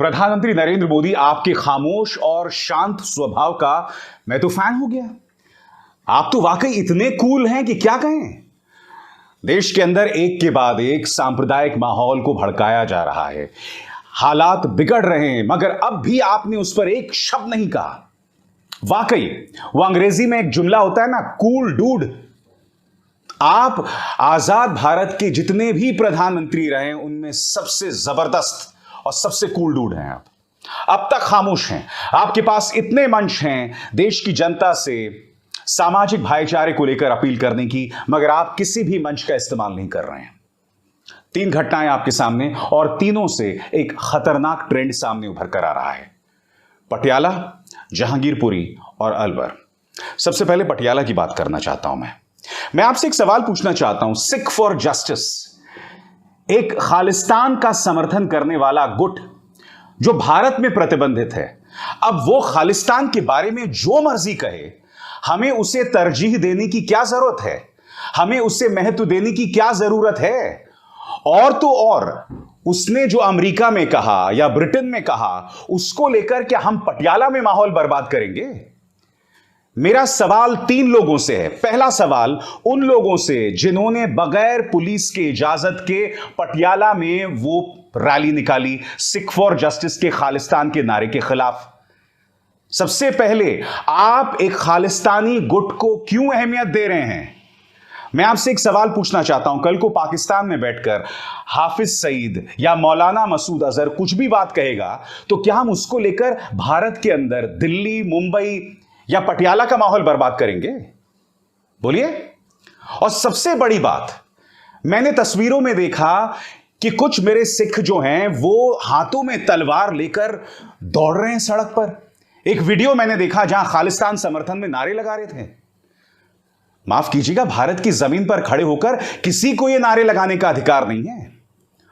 प्रधानमंत्री नरेंद्र मोदी, आपके खामोश और शांत स्वभाव का मैं तो फैन हो गया। आप तो वाकई इतने कूल हैं कि क्या कहें। देश के अंदर एक के बाद एक सांप्रदायिक माहौल को भड़काया जा रहा है, हालात बिगड़ रहे हैं, मगर अब भी आपने उस पर एक शब्द नहीं कहा। वाकई वो अंग्रेजी में एक जुमला होता है ना, कूल डूड। आप आजाद भारत के जितने भी प्रधानमंत्री रहे उनमें सबसे जबरदस्त और सबसे कूल डूड हैं आप। अब तक खामोश हैं। आपके पास इतने मंच हैं देश की जनता से सामाजिक भाईचारे को लेकर अपील करने की, मगर आप किसी भी मंच का इस्तेमाल नहीं कर रहे हैं। 3 घटनाएं आपके सामने और तीनों से एक खतरनाक ट्रेंड सामने उभर कर आ रहा है। पटियाला, जहांगीरपुरी और अलवर। सबसे पहले पटियाला की बात करना चाहता हूं। मैं आपसे एक सवाल पूछना चाहता हूं। सिख फॉर जस्टिस, एक खालिस्तान का समर्थन करने वाला गुट जो भारत में प्रतिबंधित है, अब वो खालिस्तान के बारे में जो मर्जी कहे, हमें उसे तरजीह देने की क्या जरूरत है? हमें उसे महत्व देने की क्या जरूरत है? और तो और उसने जो अमेरिका में कहा या ब्रिटेन में कहा, उसको लेकर क्या हम पटियाला में माहौल बर्बाद करेंगे? मेरा सवाल 3 लोगों से है। पहला सवाल उन लोगों से जिन्होंने बगैर पुलिस के इजाजत के पटियाला में वो रैली निकाली सिख फॉर जस्टिस के खालिस्तान के नारे के खिलाफ। सबसे पहले आप एक खालिस्तानी गुट को क्यों अहमियत दे रहे हैं? मैं आपसे एक सवाल पूछना चाहता हूं। कल को पाकिस्तान में बैठकर हाफिज सईद या मौलाना मसूद अजहर कुछ भी बात कहेगा, तो क्या हम उसको लेकर भारत के अंदर दिल्ली, मुंबई या पटियाला का माहौल बर्बाद करेंगे? बोलिए। और सबसे बड़ी बात, मैंने तस्वीरों में देखा कि कुछ मेरे सिख जो हैं वो हाथों में तलवार लेकर दौड़ रहे हैं सड़क पर। एक वीडियो मैंने देखा जहां खालिस्तान समर्थन में नारे लगा रहे थे। माफ कीजिएगा, भारत की जमीन पर खड़े होकर किसी को यह नारे लगाने का अधिकार नहीं है।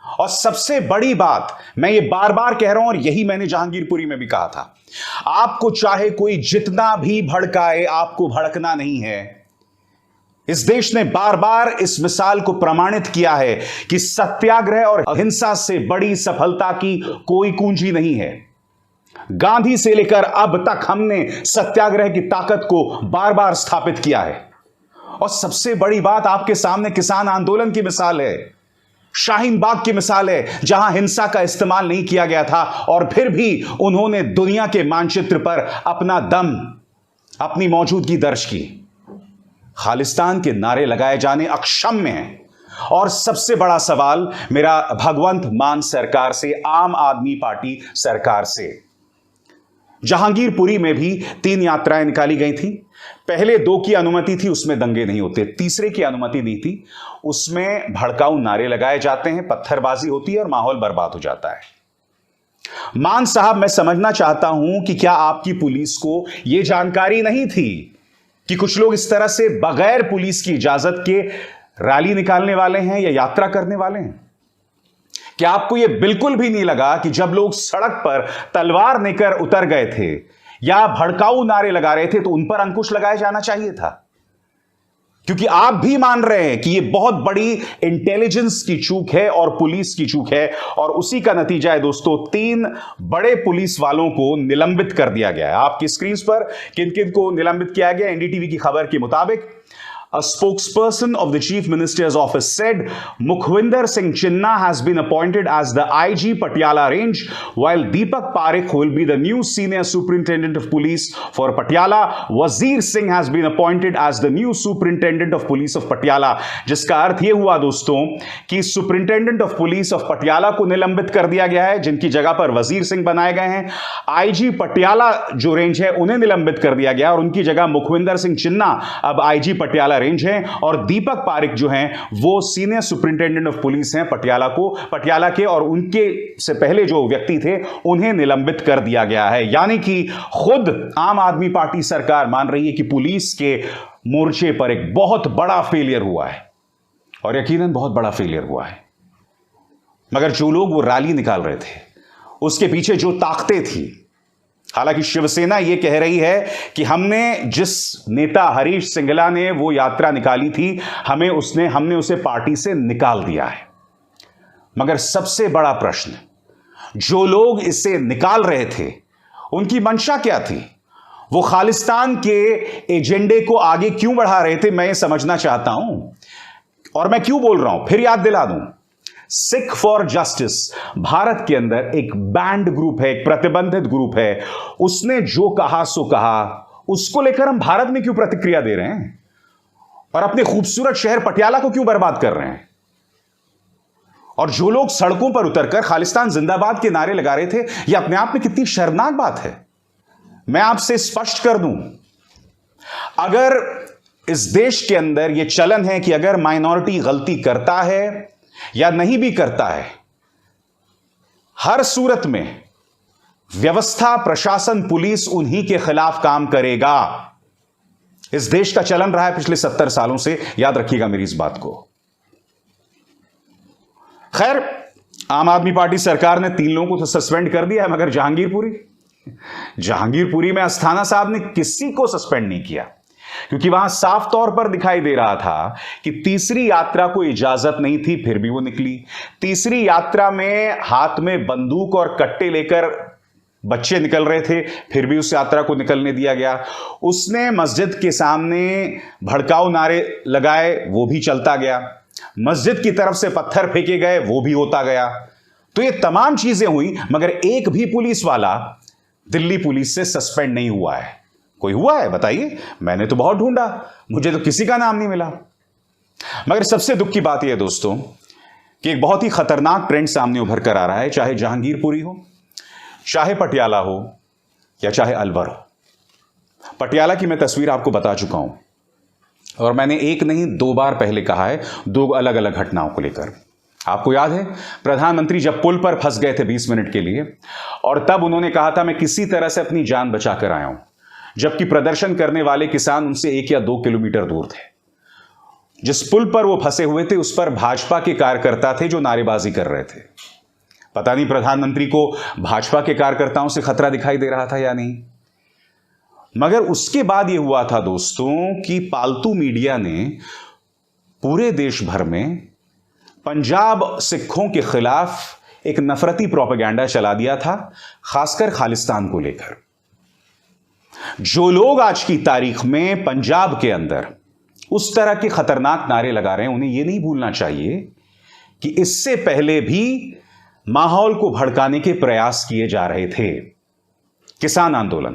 और सबसे बड़ी बात, मैं ये बार बार कह रहा हूं और यही मैंने जहांगीरपुरी में भी कहा था, आपको चाहे कोई जितना भी भड़काए, आपको भड़कना नहीं है। इस देश ने बार बार इस मिसाल को प्रमाणित किया है कि सत्याग्रह और अहिंसा से बड़ी सफलता की कोई कुंजी नहीं है। गांधी से लेकर अब तक हमने सत्याग्रह की ताकत को बार बार स्थापित किया है। और सबसे बड़ी बात, आपके सामने किसान आंदोलन की मिसाल है, शाहीन बाग की मिसाल है, जहां हिंसा का इस्तेमाल नहीं किया गया था और फिर भी उन्होंने दुनिया के मानचित्र पर अपना दम, अपनी मौजूदगी दर्ज की। खालिस्तान के नारे लगाए जाने अक्षम्य हैं। और सबसे बड़ा सवाल मेरा भगवंत मान सरकार से, आम आदमी पार्टी सरकार से। जहांगीरपुरी में भी 3 यात्राएं निकाली गई थी। पहले 2 की अनुमति थी, उसमें दंगे नहीं होते। तीसरे की अनुमति नहीं थी, उसमें भड़काऊ नारे लगाए जाते हैं, पत्थरबाजी होती है और माहौल बर्बाद हो जाता है। मान साहब, मैं समझना चाहता हूं कि क्या आपकी पुलिस को यह जानकारी नहीं थी कि कुछ लोग इस तरह से बगैर पुलिस की इजाजत के रैली निकालने वाले हैं या यात्रा करने वाले हैं? क्या आपको यह बिल्कुल भी नहीं लगा कि जब लोग सड़क पर तलवार लेकर उतर गए थे या भड़काऊ नारे लगा रहे थे तो उन पर अंकुश लगाया जाना चाहिए था? क्योंकि आप भी मान रहे हैं कि यह बहुत बड़ी इंटेलिजेंस की चूक है और पुलिस की चूक है, और उसी का नतीजा है दोस्तों, 3 बड़े पुलिस वालों को निलंबित कर दिया गया है। आपकी स्क्रीन पर किन किन को निलंबित किया गया? एनडीटीवी की खबर के मुताबिक a spokesperson of the Chief Minister's office said Mukhwinder Singh Chinna has been appointed as the IG Patiala range, while Deepak Parekh will be the new Senior Superintendent of Police for Patiala. Wazir Singh has been appointed as the new Superintendent of Police of Patiala. जिसका अर्थ यह हुआ दोस्तों कि Superintendent of Police of Patiala को निलंबित कर दिया गया है, जिनकी जगह पर वजीर सिंह बनाए गए हैं। IG पटियाला जो रेंज है उन्हें निलंबित कर दिया गया और उनकी जगह मुखविंदर सिंह चिन्ना अब IG पटियाला रेंज है, और दीपक पारिक जो हैं वो सीनियर सुपरिंटेंडेंट ऑफ पुलिस हैं पटियाला के, और उनके से पहले जो व्यक्ति थे उन्हें निलंबित कर दिया गया है। यानी कि खुद आम आदमी पार्टी सरकार मान रही है कि पुलिस के मोर्चे पर एक बहुत बड़ा फेलियर हुआ है, और यकीनन बहुत बड़ा फेलियर हुआ है। मगर जो लोग वो रैली निकाल रहे थे, उसके पीछे जो ताकतें थी, हालांकि शिवसेना यह कह रही है कि हमने जिस नेता हरीश सिंगला ने वो यात्रा निकाली थी, हमने उसे पार्टी से निकाल दिया है। मगर सबसे बड़ा प्रश्न, जो लोग इसे निकाल रहे थे उनकी मंशा क्या थी, वो खालिस्तान के एजेंडे को आगे क्यों बढ़ा रहे थे, मैं ये समझना चाहता हूं। और मैं क्यों बोल रहा हूं, फिर याद दिला दूं। सिख फॉर जस्टिस भारत के अंदर एक बैंड ग्रुप है, एक प्रतिबंधित ग्रुप है। उसने जो कहा सो कहा, उसको लेकर हम भारत में क्यों प्रतिक्रिया दे रहे हैं और अपने खूबसूरत शहर पटियाला को क्यों बर्बाद कर रहे हैं। और जो लोग सड़कों पर उतरकर खालिस्तान जिंदाबाद के नारे लगा रहे थे, यह अपने आप में कितनी शर्मनाक बात है। मैं आपसे स्पष्ट कर दूं, अगर इस देश के अंदर यह चलन है कि अगर माइनॉरिटी गलती करता है या नहीं भी करता है, हर सूरत में व्यवस्था, प्रशासन, पुलिस उन्हीं के खिलाफ काम करेगा। इस देश का चलन रहा है पिछले 70 सालों से, याद रखिएगा मेरी इस बात को। खैर, आम आदमी पार्टी सरकार ने 3 लोगों को तो सस्पेंड कर दिया है, मगर जहांगीरपुरी में अस्थाना साहब ने किसी को सस्पेंड नहीं किया, क्योंकि वहां साफ तौर पर दिखाई दे रहा था कि तीसरी यात्रा को इजाजत नहीं थी, फिर भी वो निकली। तीसरी यात्रा में हाथ में बंदूक और कट्टे लेकर बच्चे निकल रहे थे, फिर भी उस यात्रा को निकलने दिया गया। उसने मस्जिद के सामने भड़काऊ नारे लगाए, वो भी चलता गया। मस्जिद की तरफ से पत्थर फेंके गए, वो भी होता गया। तो ये तमाम चीजें हुई, मगर एक भी पुलिस वाला दिल्ली पुलिस से सस्पेंड नहीं हुआ है। कोई हुआ है बताइए? मैंने तो बहुत ढूंढा, मुझे तो किसी का नाम नहीं मिला। मगर सबसे दुख की बात यह है दोस्तों कि एक बहुत ही खतरनाक ट्रेंड सामने उभर कर आ रहा है, चाहे जहांगीरपुरी हो, चाहे पटियाला हो, या चाहे अलवर हो। पटियाला की मैं तस्वीर आपको बता चुका हूं, और मैंने एक नहीं 2 बार पहले कहा है, 2 अलग अलग घटनाओं को लेकर। आपको याद है, प्रधानमंत्री जब पुल पर फंस गए थे 20 मिनट के लिए, और तब उन्होंने कहा था मैं किसी तरह से अपनी जान बचाकर आया हूं, जबकि प्रदर्शन करने वाले किसान उनसे 1 या 2 किलोमीटर दूर थे। जिस पुल पर वो फंसे हुए थे, उस पर भाजपा के कार्यकर्ता थे जो नारेबाजी कर रहे थे। पता नहीं प्रधानमंत्री को भाजपा के कार्यकर्ताओं से खतरा दिखाई दे रहा था या नहीं। मगर उसके बाद यह हुआ था दोस्तों कि पालतू मीडिया ने पूरे देश भर में पंजाब सिखों के खिलाफ एक नफरती प्रोपेगेंडा चला दिया था, खासकर खालिस्तान को लेकर। जो लोग आज की तारीख में पंजाब के अंदर उस तरह के खतरनाक नारे लगा रहे हैं, उन्हें यह नहीं भूलना चाहिए कि इससे पहले भी माहौल को भड़काने के प्रयास किए जा रहे थे। किसान आंदोलन,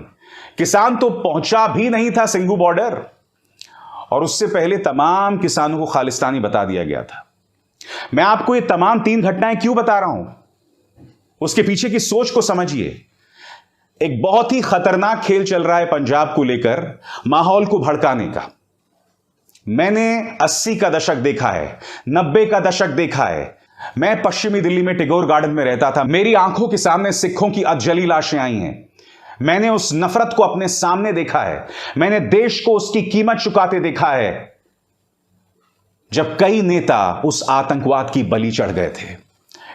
किसान तो पहुंचा भी नहीं था सिंघू बॉर्डर, और उससे पहले तमाम किसानों को खालिस्तानी बता दिया गया था। मैं आपको ये तमाम 3 घटनाएं क्यों बता रहा हूं, उसके पीछे की सोच को समझिए। एक बहुत ही खतरनाक खेल चल रहा है पंजाब को लेकर, माहौल को भड़काने का। मैंने 80 का दशक देखा है, 90 का दशक देखा है। मैं पश्चिमी दिल्ली में टैगोर गार्डन में रहता था, मेरी आंखों के सामने सिखों की अधजली लाशें आई हैं। मैंने उस नफरत को अपने सामने देखा है, मैंने देश को उसकी कीमत चुकाते देखा है, जब कई नेता उस आतंकवाद की बलि चढ़ गए थे,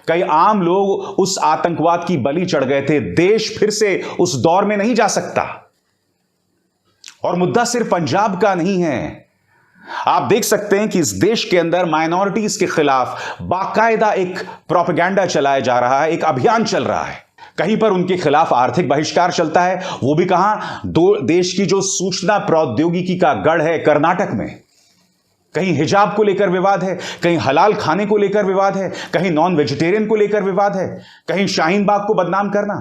कई आम लोग उस आतंकवाद की बलि चढ़ गए थे। देश फिर से उस दौर में नहीं जा सकता। और मुद्दा सिर्फ पंजाब का नहीं है। आप देख सकते हैं कि इस देश के अंदर माइनॉरिटीज के खिलाफ बाकायदा एक प्रोपेगेंडा चलाया जा रहा है, एक अभियान चल रहा है। कहीं पर उनके खिलाफ आर्थिक बहिष्कार चलता है, वो भी कहां, देश की जो सूचना प्रौद्योगिकी का गढ़ है कर्नाटक में। कहीं हिजाब को लेकर विवाद है, कहीं हलाल खाने को लेकर विवाद है, कहीं नॉन वेजिटेरियन को लेकर विवाद है, कहीं शाहीन बाग को बदनाम करना।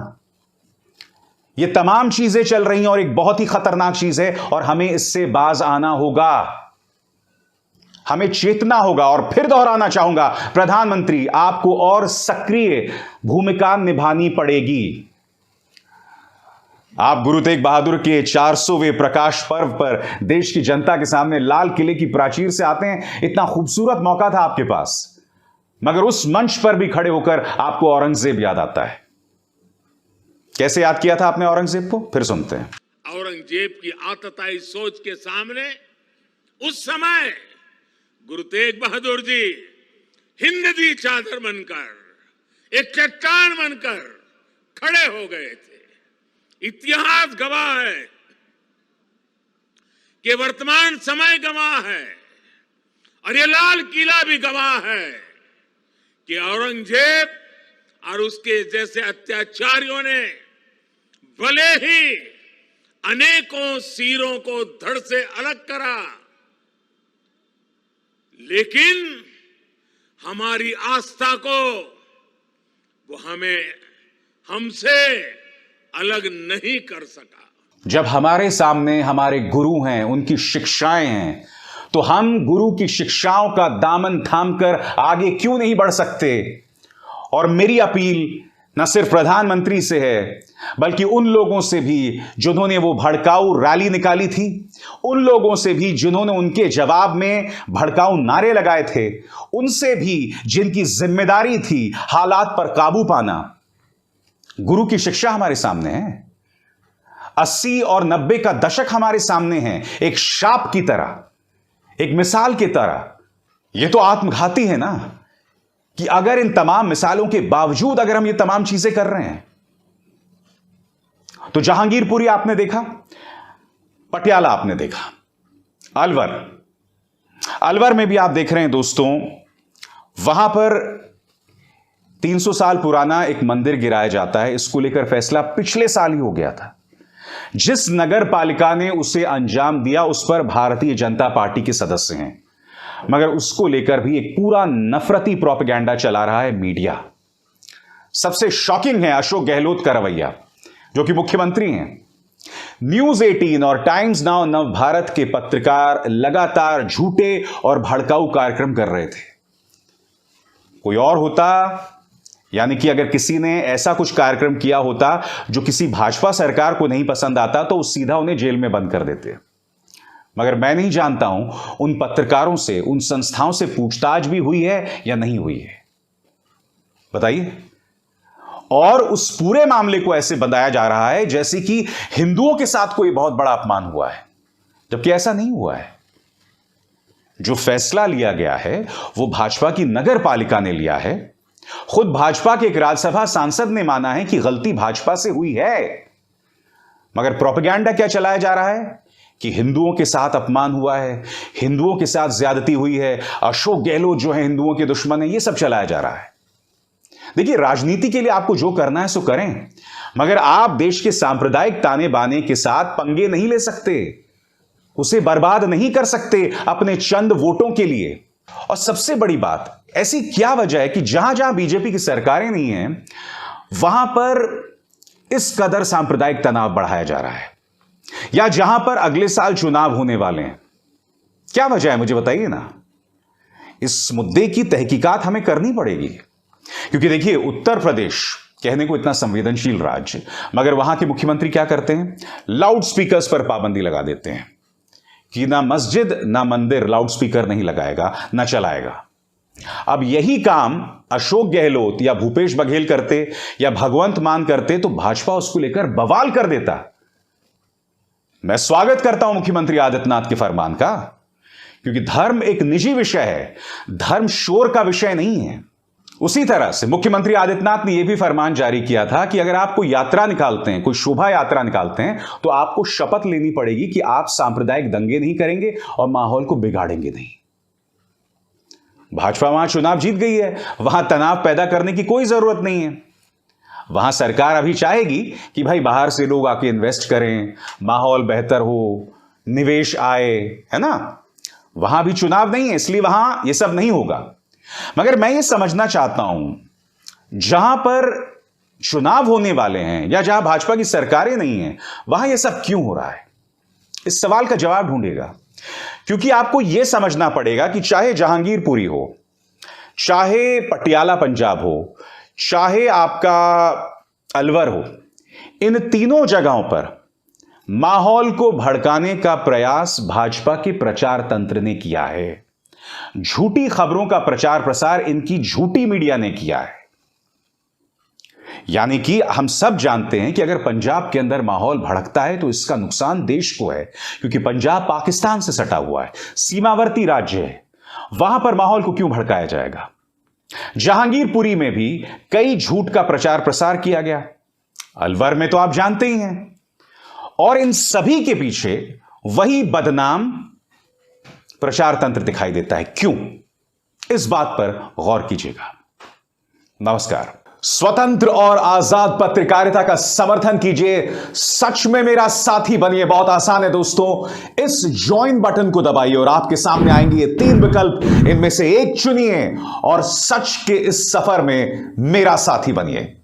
ये तमाम चीजें चल रही हैं, और एक बहुत ही खतरनाक चीज है, और हमें इससे बाज आना होगा, हमें चेतना होगा। और फिर दोहराना चाहूंगा, प्रधानमंत्री आपको और सक्रिय भूमिका निभानी पड़ेगी। आप गुरु तेग बहादुर के 400वें प्रकाश पर्व पर देश की जनता के सामने लाल किले की प्राचीर से आते हैं। इतना खूबसूरत मौका था आपके पास, मगर उस मंच पर भी खड़े होकर आपको औरंगजेब याद आता है। कैसे याद किया था आपने औरंगजेब को, फिर सुनते हैं। औरंगजेब की आतताई सोच के सामने उस समय गुरु तेग बहादुर जी हिंद दी चादर बनकर, एक चट्टान बनकर खड़े हो गए थे। इतिहास गवाह है कि वर्तमान समय गवाह है, और ये लाल किला भी गवाह है कि औरंगजेब और उसके जैसे अत्याचारियों ने भले ही अनेकों सिरों को धड़ से अलग करा, लेकिन हमारी आस्था को वो हमसे अलग नहीं कर सका। जब हमारे सामने हमारे गुरु हैं, उनकी शिक्षाएं हैं, तो हम गुरु की शिक्षाओं का दामन थामकर आगे क्यों नहीं बढ़ सकते? और मेरी अपील न सिर्फ प्रधानमंत्री से है, बल्कि उन लोगों से भी जिन्होंने वो भड़काऊ रैली निकाली थी, उन लोगों से भी जिन्होंने उनके जवाब में भड़काऊ नारे लगाए थे, उनसे भी जिनकी जिम्मेदारी थी हालात पर काबू पाना। गुरु की शिक्षा हमारे सामने है। 80 और 90 का दशक हमारे सामने है, एक शाप की तरह, एक मिसाल की तरह। यह तो आत्मघाती है ना, कि अगर इन तमाम मिसालों के बावजूद अगर हम ये तमाम चीजें कर रहे हैं। तो जहांगीरपुरी आपने देखा, पटियाला आपने देखा, अलवर में भी आप देख रहे हैं दोस्तों, वहां पर 300 साल पुराना एक मंदिर गिराया जाता है। इसको लेकर फैसला पिछले साल ही हो गया था। जिस नगर पालिका ने उसे अंजाम दिया उस पर भारतीय जनता पार्टी के सदस्य हैं, मगर उसको लेकर भी एक पूरा नफरती प्रोपेगेंडा चला रहा है मीडिया। सबसे शॉकिंग है अशोक गहलोत का रवैया, जो कि मुख्यमंत्री हैं। न्यूज 18 और टाइम्स नाउ नव भारत के पत्रकार लगातार झूठे और भड़काऊ कार्यक्रम कर रहे थे। कोई और होता, यानी कि अगर किसी ने ऐसा कुछ कार्यक्रम किया होता जो किसी भाजपा सरकार को नहीं पसंद आता, तो सीधा उन्हें जेल में बंद कर देते। मगर मैं नहीं जानता हूं उन पत्रकारों से, उन संस्थाओं से पूछताछ भी हुई है या नहीं हुई है, बताइए। और उस पूरे मामले को ऐसे बताया जा रहा है जैसे कि हिंदुओं के साथ कोई बहुत बड़ा अपमान हुआ है, जबकि ऐसा नहीं हुआ है। जो फैसला लिया गया है वो भाजपा की नगर पालिका ने लिया है। खुद भाजपा के एक राज्यसभा सांसद ने माना है कि गलती भाजपा से हुई है। मगर प्रोपेगेंडा क्या चलाया जा रहा है कि हिंदुओं के साथ अपमान हुआ है, हिंदुओं के साथ ज्यादती हुई है, अशोक गहलोत जो है हिंदुओं के दुश्मन है, यह सब चलाया जा रहा है। देखिए, राजनीति के लिए आपको जो करना है सो करें, मगर आप देश के सांप्रदायिक ताने बाने के साथ पंगे नहीं ले सकते, उसे बर्बाद नहीं कर सकते अपने चंद वोटों के लिए। और सबसे बड़ी बात, ऐसी क्या वजह है कि जहां जहां बीजेपी की सरकारें नहीं हैं, वहां पर इस कदर सांप्रदायिक तनाव बढ़ाया जा रहा है, या जहां पर अगले साल चुनाव होने वाले हैं? क्या वजह है, मुझे बताइए ना। इस मुद्दे की तहकीकात हमें करनी पड़ेगी, क्योंकि देखिए, उत्तर प्रदेश कहने को इतना संवेदनशील राज्य, मगर वहां के मुख्यमंत्री क्या करते हैं? लाउड स्पीकर्स पर पाबंदी लगा देते हैं कि ना मस्जिद ना मंदिर लाउड स्पीकर नहीं लगाएगा, ना चलाएगा। अब यही काम अशोक गहलोत या भूपेश बघेल करते या भगवंत मान करते, तो भाजपा उसको लेकर बवाल कर देता। मैं स्वागत करता हूं मुख्यमंत्री आदित्यनाथ के फरमान का, क्योंकि धर्म एक निजी विषय है, धर्म शोर का विषय नहीं है। उसी तरह से मुख्यमंत्री आदित्यनाथ ने यह भी फरमान जारी किया था कि अगर आप कोई यात्रा निकालते हैं, कोई शोभा यात्रा निकालते हैं, तो आपको शपथ लेनी पड़ेगी कि आप सांप्रदायिक दंगे नहीं करेंगे और माहौल को बिगाड़ेंगे नहीं। भाजपा वहां चुनाव जीत गई है, वहां तनाव पैदा करने की कोई जरूरत नहीं है। वहां सरकार अभी चाहेगी कि भाई बाहर से लोग आके इन्वेस्ट करें, माहौल बेहतर हो, निवेश आए, है ना। वहां भी चुनाव नहीं है, इसलिए वहां यह सब नहीं होगा। मगर मैं ये समझना चाहता हूं, जहां पर चुनाव होने वाले हैं या जहां भाजपा की सरकारें नहीं हैं, वहां यह सब क्यों हो रहा है? इस सवाल का जवाब ढूंढेगा, क्योंकि आपको यह समझना पड़ेगा कि चाहे जहांगीरपुरी हो, चाहे पटियाला पंजाब हो, चाहे आपका अलवर हो, इन तीनों जगहों पर माहौल को भड़काने का प्रयास भाजपा के प्रचार तंत्र ने किया है। झूठी खबरों का प्रचार प्रसार इनकी झूठी मीडिया ने किया है। यानी कि हम सब जानते हैं कि अगर पंजाब के अंदर माहौल भड़कता है तो इसका नुकसान देश को है, क्योंकि पंजाब पाकिस्तान से सटा हुआ है, सीमावर्ती राज्य है। वहां पर माहौल को क्यों भड़काया जाएगा? जहांगीरपुरी में भी कई झूठ का प्रचार प्रसार किया गया, अलवर में तो आप जानते ही हैं। और इन सभी के पीछे वही बदनाम प्रचार तंत्र दिखाई देता है। क्यों? इस बात पर गौर कीजिएगा। नमस्कार। स्वतंत्र और आजाद पत्रकारिता का समर्थन कीजिए, सच में मेरा साथी बनिए। बहुत आसान है दोस्तों, इस ज्वाइन बटन को दबाइए और आपके सामने आएंगे ये 3 विकल्प, इनमें से एक चुनिए और सच के इस सफर में मेरा साथी बनिए।